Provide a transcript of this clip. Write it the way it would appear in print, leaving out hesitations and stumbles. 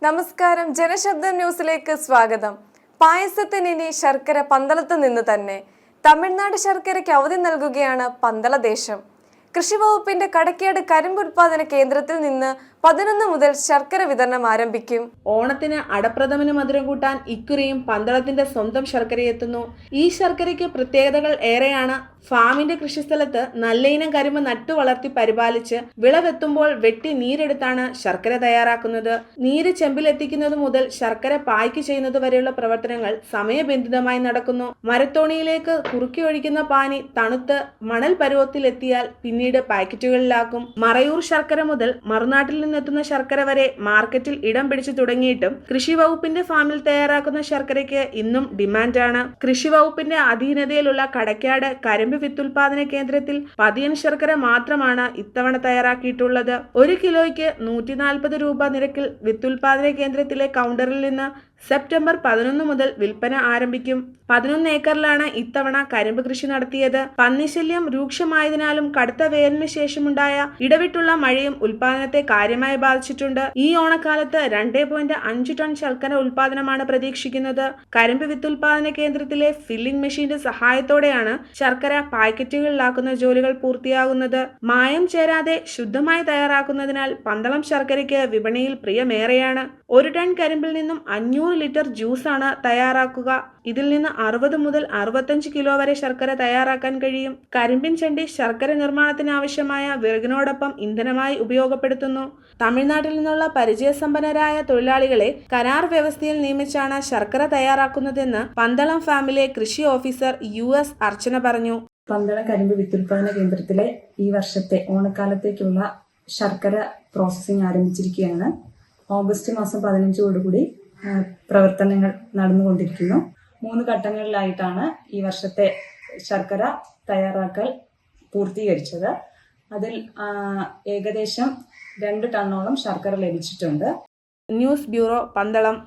നമസ്കാരം, ജനശബ്ദം ന്യൂസിലേക്ക് സ്വാഗതം. പായസത്തിന് ഇനി ശർക്കര പന്തളത്ത് നിന്ന് തന്നെ. തമിഴ്നാട് ശർക്കരയ്ക്ക് അവധി നൽകുകയാണ് പന്തള ദേശം. കൃഷി വകുപ്പിന്റെ കടക്കാട് കരിമ്പ് ഉൽപാദന കേന്ദ്രത്തിൽ നിന്ന് 11 മുതൽ ശർക്കര വിതരണം ആരംഭിക്കും. ഓണത്തിന് അടപ്രഥമന് മധുരം കൂട്ടാൻ ഇക്കുറിയും പന്തളത്തിന്റെ സ്വന്തം ശർക്കര എത്തുന്നു. ഈ ശർക്കരയ്ക്ക് പ്രത്യേകതകൾ ഏറെയാണ്. ഫാമിന്റെ കൃഷിസ്ഥലത്ത് നല്ല ഇനം കരിമ്പ് നട്ടു വളർത്തി പരിപാലിച്ച് വിളവെത്തുമ്പോൾ വെട്ടി നീരെടുത്താണ് ശർക്കര തയ്യാറാക്കുന്നത്. നീര് ചെമ്പിലെത്തിക്കുന്നത് മുതൽ ശർക്കര പായ്ക്ക് ചെയ്യുന്നത് വരെയുള്ള പ്രവർത്തനങ്ങൾ സമയബന്ധിതമായി നടക്കുന്നു. മരത്തോണിയിലേക്ക് കുറുക്കി ഒഴിക്കുന്ന പാനി തണുത്ത് മണൽ പരുവത്തിലെത്തിയാൽ പിന്നീട് പാക്കറ്റുകളിലാക്കും. മറയൂർ ശർക്കര മുതൽ മറുനാട്ടിൽ നിന്നെത്തുന്ന ശർക്കര വരെ മാർക്കറ്റിൽ ഇടം പിടിച്ചു തുടങ്ങിയിട്ടും കൃഷി വകുപ്പിന്റെ ഫാമിൽ തയ്യാറാക്കുന്ന ശർക്കരയ്ക്ക് ഇന്നും ഡിമാൻഡാണ്. കൃഷി വകുപ്പിന്റെ അധീനതയിലുള്ള കടക്കാട് കരിമ്പ് വിത്തുൽപാദന കേന്ദ്രത്തിൽ പതിയൻ ശർക്കര മാത്രമാണ് ഇത്തവണ തയ്യാറാക്കിയിട്ടുള്ളത്. 1 കിലോയ്ക്ക് 140 രൂപ നിരക്കിൽ വിത്തുൽപാദന കേന്ദ്രത്തിലെ കൗണ്ടറിൽ നിന്ന് സെപ്റ്റംബർ 11 മുതൽ വിൽപ്പന ആരംഭിക്കും. 11 ഏക്കറിലാണ് ഇത്തവണ കരിമ്പ് കൃഷി നടത്തിയത്. പന്നിശല്യം രൂക്ഷമായതിനാലും കടുത്ത വേനലിന് ശേഷമുണ്ടായ ഇടവിട്ടുള്ള മഴയും ഉൽപാദനത്തെ കാര്യമായി ബാധിച്ചിട്ടുണ്ട്. ഈ ഓണക്കാലത്ത് 2.5 ടൺ ശർക്കര ഉൽപാദനമാണ് പ്രതീക്ഷിക്കുന്നത്. കരിമ്പ് വിത്തുൽപാദന കേന്ദ്രത്തിലെ ഫില്ലിംഗ് മെഷീന്റെ സഹായത്തോടെയാണ് ശർക്കര പാക്കറ്റുകളിലാക്കുന്ന ജോലികൾ പൂർത്തിയാകുന്നത്. മായം ചേരാതെ ശുദ്ധമായി തയ്യാറാക്കുന്നതിനാൽ പന്തളം ശർക്കരയ്ക്ക് വിപണിയിൽ പ്രിയമേറെയാണ്. 1 ടൺ കരിമ്പിൽ നിന്നും 500 ലിറ്റർ ജ്യൂസാണ് തയ്യാറാക്കുക. ഇതിൽ നിന്ന് 60 മുതൽ 65 കിലോ വരെ ശർക്കര തയ്യാറാക്കാൻ കഴിയും. കരിമ്പിൻ ചണ്ടി ശർക്കര നിർമ്മാണത്തിന് ആവശ്യമായ വിറകിനോടൊപ്പം ഇന്ധനമായി ഉപയോഗപ്പെടുത്തുന്നു. തമിഴ്നാട്ടിൽ നിന്നുള്ള പരിചയസമ്പന്നരായ തൊഴിലാളികളെ കരാർ വ്യവസ്ഥയിൽ നിയമിച്ചാണ് ശർക്കര തയ്യാറാക്കുന്നതെന്ന് പന്തളം ഫാമിലെ കൃഷി ഓഫീസർ US അർച്ചന പറഞ്ഞു. പന്തളം കരിമ്പ് വിത്തുൽപാദന കേന്ദ്രത്തിലെ ഈ വർഷത്തെ ഓണക്കാലത്തേക്കുള്ള ശർക്കര പ്രോസസ്സിംഗ് ആരംഭിച്ചിരിക്കുകയാണ്. ഓഗസ്റ്റ് മാസം 15ഓടുകൂടി പ്രവർത്തനങ്ങൾ നടന്നുകൊണ്ടിരിക്കുന്നു. 3 ഘട്ടങ്ങളിലായിട്ടാണ് ഈ വർഷത്തെ ശർക്കര തയ്യാറാക്കൽ പൂർത്തീകരിച്ചത്. അതിൽ ഏകദേശം 2 ടണ്ണോളം ശർക്കര ലഭിച്ചിട്ടുണ്ട്. News bureau, Pandalam.